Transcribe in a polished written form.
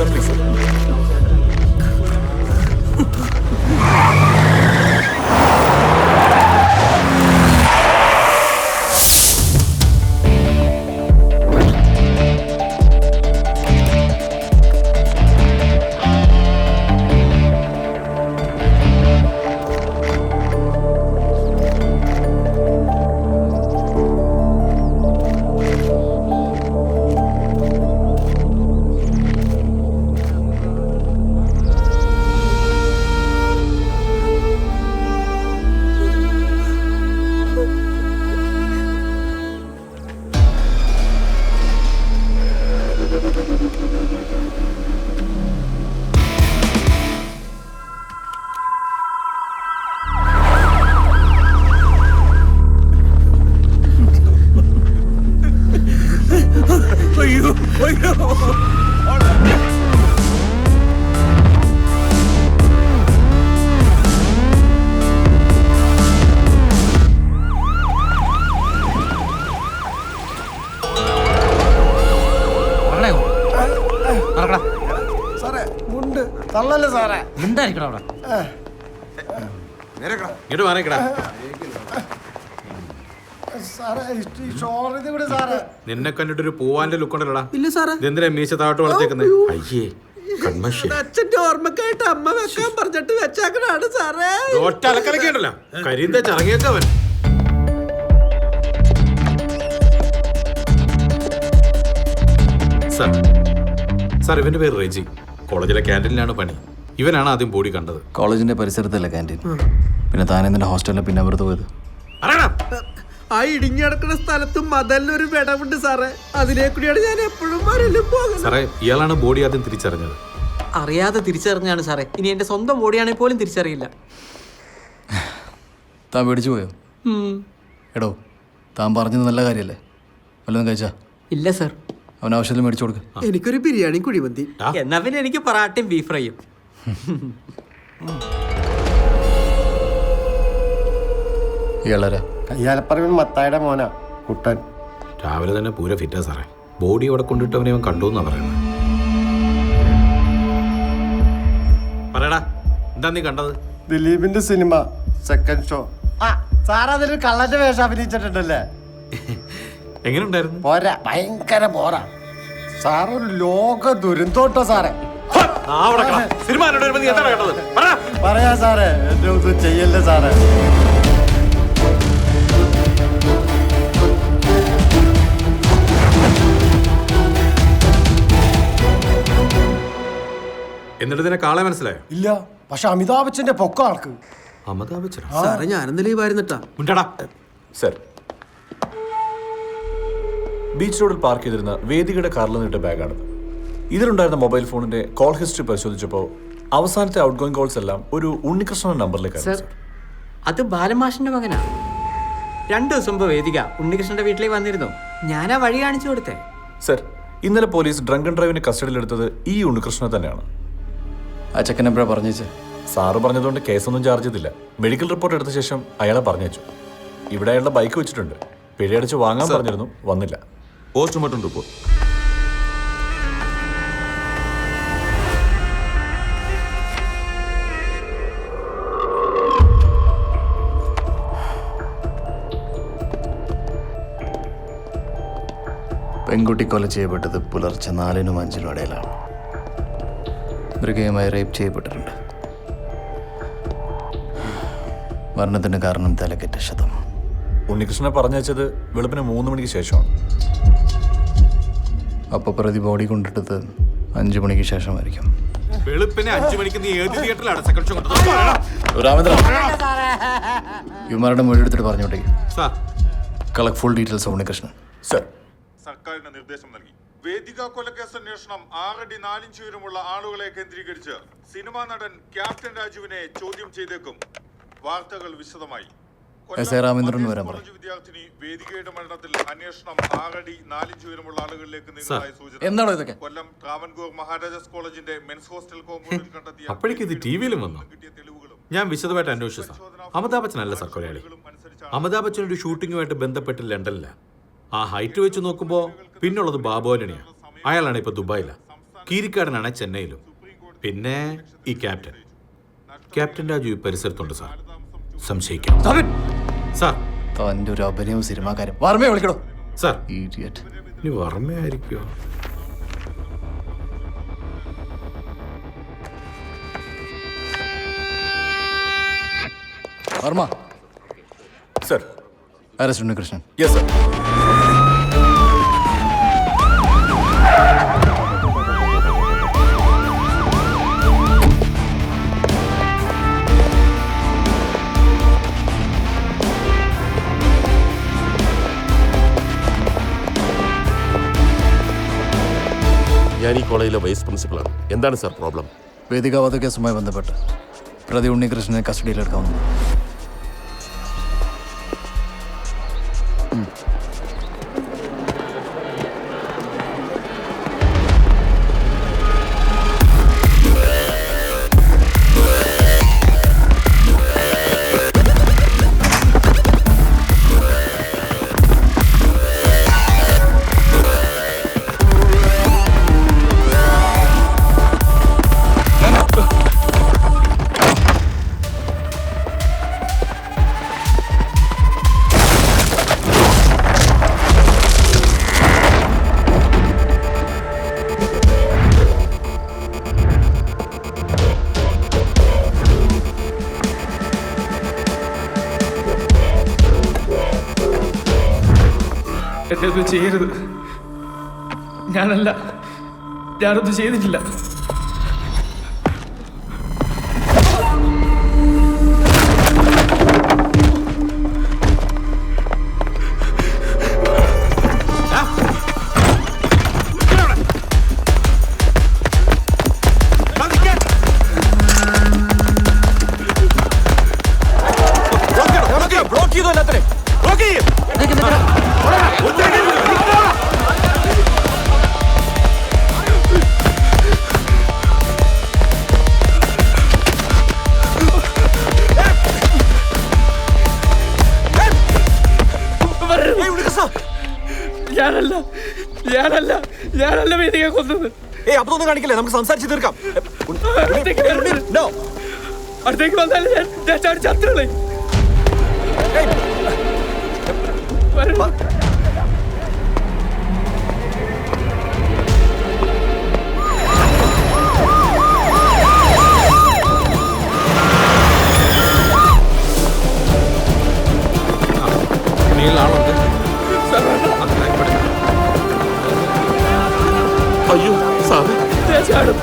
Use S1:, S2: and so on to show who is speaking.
S1: Sir please.
S2: നിന്നെ കണ്ടിട്ടൊരു പൂവാന്റെ look ഉണ്ടല്ലോടാ. ഇതെന്തിനാ മീശ താഴോട്ട് വളർത്തേക്കുന്നത്? അയ്യേ
S3: അച്ഛന്റെ ഓർമ്മക്കായിട്ട് അമ്മ വെക്കാൻ പറഞ്ഞിട്ട് വെച്ചാക്കണാണ് സാറേ.
S2: ഒറ്റ അലക്കലക്കേണ്ടല്ലോ കരിന്ത ചറങ്ങിയേക്കവൻ. സാർ ഇവന്റെ പേര് റെജി. കോളേജിലെ ക്യാൻറ്റീനിലാണ് പണി. ഇവനാണ് ആദ്യം ബോഡി കണ്ടത്.
S4: കോളേജിന്റെ പരിസരത്തല്ല ക്യാൻറ്റീൻ. പിന്നെ താനെന്തിന്റെ ഹോസ്റ്റലിലെ പിന്നെ വെറുതെ പോയത്?
S3: ആ ഇടിഞ്ഞു കിടക്കുന്ന സ്ഥലത്തും മതലിനൊരു വിടവുണ്ട് സാറേ. അതിലേക്കൂടിയാണ് ഞാൻ എപ്പോഴും പോകുന്നത്.
S2: സാറേ ഇയാളാണ് ബോഡി ആദ്യം തിരിച്ചറിഞ്ഞത്.
S5: അറിയാതെ തിരിച്ചറിഞ്ഞാണ് സാറേ. ഇനി എന്റെ സ്വന്തം ബോഡിയാണെങ്കിൽ പോലും തിരിച്ചറിയില്ല.
S4: താൻ പേടിച്ചു പോയോ? എടോ താൻ പറഞ്ഞത് നല്ല കാര്യല്ലേ? വല്ലതും കഴിച്ചാ?
S5: ഇല്ല സാർ.
S4: അവൻ ആവശ്യത്തിൽ മേടിച്ചു കൊടുക്ക.
S3: എനിക്കൊരു ബിരിയാണി കുഴിമന്തി.
S5: എന്നാ പിന്നെ എനിക്ക് പൊറാട്ടയും ബീഫ് ഫ്രൈയും.
S4: ഇയാളാരാ?
S6: കയ്യാലപ്പറമ്പിൽ മത്തായുടെ മോനാ കുട്ടൻ.
S2: രാവിലെ തന്നെ പൂര ഫിറ്റാ സാറേ. ബോഡി അവിടെ കൊണ്ടിട്ടവനെ അവൻ കണ്ടു എന്നാ പറയുന്നത്. പറയടാ എന്താ നീ കണ്ടത്?
S6: ദിലീപിന്റെ സിനിമ സെക്കൻഡ് ഷോ. സാർ അതിലൊരു കള്ളന്റെ വേഷം അഭിനയിച്ചിട്ടുണ്ടല്ലേ?
S2: എങ്ങനെയുണ്ടായിരുന്നു?
S6: പോരാ, ഭയങ്കര പോരാ. സാറൊരു ലോക ദുരന്തോട്ടോ സാറേ. പറയാ സാറേ, എന്റെ ഒന്നും ചെയ്യല്ലേ സാറേ.
S2: എന്നിട്ട് ഇതിനെ കാളെ മനസ്സിലായോ?
S6: ഇല്ല, പക്ഷെ അമിതാഭ് ബച്ചന്റെ പൊക്ക ആൾക്ക്.
S2: അമിതാഭ് ബച്ചൻ
S3: സാറേ ഞാനെന്താ ലീവായിരുന്നിട്ടാ.
S1: സർ, ബീച്ച് റോഡിൽ പാർക്ക് ചെയ്തിരുന്ന വേദികയുടെ കാറിൽ നിന്നിട്ട ബാഗാണിത്. ഇതിലുണ്ടായിരുന്ന മൊബൈൽ ഫോണിന്റെ കോൾ ഹിസ്റ്ററി പരിശോധിച്ചപ്പോൾ അവസാനത്തെ ഔട്ട് ഗോയിങ് കോൾസ് എല്ലാം ഒരു ഉണ്ണികൃഷ്ണൻ നമ്പറിലേക്ക്.
S5: അത് ബാലമാഷിന്റെ മകനാ. 2 ദിവസം മുമ്പ് വേദിക ഉണ്ണികൃഷ്ണന്റെ വീട്ടിലേക്ക് വന്നിരുന്നു. ഞാനാ വഴി കാണിച്ചു കൊടുത്തേ.
S1: സർ, ഇന്നലെ പോലീസ് ഡ്രങ്ക് ആൻഡ് ഡ്രൈവിനെ കസ്റ്റഡിയിലെടുത്തത് ഈ ഉണ്ണികൃഷ്ണനെ തന്നെയാണ്.
S4: ആ ചെക്കൻ എപ്പോഴാ പറഞ്ഞേച്ചേ?
S1: സാറ് പറഞ്ഞതുകൊണ്ട് കേസൊന്നും ചാർജ് ചെയ്തില്ല. മെഡിക്കൽ റിപ്പോർട്ട് എടുത്ത ശേഷം അയാളെ പറഞ്ഞേച്ചു. ഇവിടെ അയാളുടെ ബൈക്ക് വെച്ചിട്ടുണ്ട്. പിഴയടിച്ച് വാങ്ങാൻ പറഞ്ഞിരുന്നു, വന്നില്ല.
S7: Postmortem report.
S4: പെൺകുട്ടി കൊല ചെയ്യപ്പെട്ടത് പുലർച്ചെ 4-നും 5-നും ഇടയിലാണ്. മൃഗീയമായി റേപ്പ് ചെയ്യപ്പെട്ടിട്ടുണ്ട്. മരണത്തിന് കാരണം തലക്കെറ്റ ക്ഷതം.
S1: ഉണ്ണികൃഷ്ണനെ പറഞ്ഞയച്ചത് വെളുപ്പിന് 3 മണിക്ക് ശേഷമാണ്.
S4: അപ്പോൾ പ്രതി ബോഡി കൊണ്ടിട്ടത് 5 മണിക്ക് ശേഷമായിരിക്കും.
S2: വെളുപ്പിന് 5 മണിക്ക് നീ ഏത് തിയേറ്ററിലാണ് സെക്കൻഡ് ഷോ കണ്ടത്?
S4: ഇവന്മാരുടെ മൊഴി എടുത്തിട്ട് പറഞ്ഞോട്ടെ.
S2: Sir,
S4: collect full details of Unnikrishnan.
S1: Sir,
S8: സർക്കാരിന് നിർദ്ദേശം നൽകി. വേദിക കൊലക്കേസ് അന്വേഷണം 6 അടി 4 ഇഞ്ച് ഉയരമുള്ള ആളുകളെ കേന്ദ്രീകരിച്ച് സിനിമാ നടൻ ക്യാപ്റ്റൻ രാജുവിനെ ചോദ്യം ചെയ്തേക്കും. വാർത്തകൾ വിശദമായി.
S4: രാമേന്ദ്രൻ വരാൻ പറഞ്ഞു.
S8: വിദ്യാർത്ഥിനി വേദികയുടെ മരണത്തിൽ അന്വേഷണം 6 അടി 4 ഇഞ്ച് ഉയരമുള്ള ആളുകളിലേക്ക് നീങ്ങുന്നതായി സൂചന.
S4: എന്താണോ ഇതൊക്കെ?
S8: കൊല്ലം ട്രാവൻകൂർ മഹാരാജാസ് കോളേജിന്റെ മെൻസ് ഹോസ്റ്റൽ കോമ്പൗണ്ടിൽ കണ്ടെത്തിയ
S2: അപ്പോഴേക്ക് ഇത് ടിവിയിലും വന്നു. ഞാൻ വിശദമായിട്ട് അന്വേഷിച്ചു. അമിതാഭ് ബച്ചൻ അല്ല സാർ കൊലയാളി. അമിതാഭ് ബച്ചൻ ഒരു ഷൂട്ടിങ്ങുമായിട്ട് ബന്ധപ്പെട്ട് ലണ്ടനില്ല. ആ ഹൈറ്റ് വെച്ച് നോക്കുമ്പോൾ പിന്നുള്ളത് ബാബു ആന്റണിയാണ്. അയാളാണ് ഇപ്പൊ ദുബായില. കീരിക്കാടനാണ് ചെന്നൈയിലും. പിന്നെ ഈ ക്യാപ്റ്റൻ രാജു ഈ പരിസരത്തുണ്ട് സാർ. സംശയിക്കാം സാർ.
S4: തൻ്റെ ഒരു അഭിനയവും സിനിമാക്കാരും വർമ്മയെ വിളിക്കടോ
S2: സാർ.
S4: ഇഡിയറ്റ്.
S2: ഇനി വർമ്മയായിരിക്കോ?
S4: Varma.
S1: Sir.
S4: Arrest Unnikrishnan.
S1: Yes sir.
S7: ഞാൻ ഈ കോളേജിലെ വൈസ് പ്രിൻസിപ്പളാണ്. എന്താണ് സാർ പ്രോബ്ലം?
S4: വേദിക വധക്കേസുമായി ബന്ധപ്പെട്ട് പ്രതി ഉണ്ണികൃഷ്ണനെ കസ്റ്റഡിയിലെടുക്കാവുന്നു.
S9: എന്നെ ഒന്നും ചെയ്യരുത്. ഞാനൊന്നും ചെയ്തിട്ടില്ല. ഞാനല്ല വേദിക കൊന്നത്.
S1: അതൊന്നും കാണിക്കില്ലേ, നമുക്ക് സംസാരിച്ച് തീർക്കാം.
S9: അടുത്തേക്ക് വന്നാലും ഞാൻ ചത്തുകളെ.
S7: അയ്യോ സാറേ.
S9: ചാടും.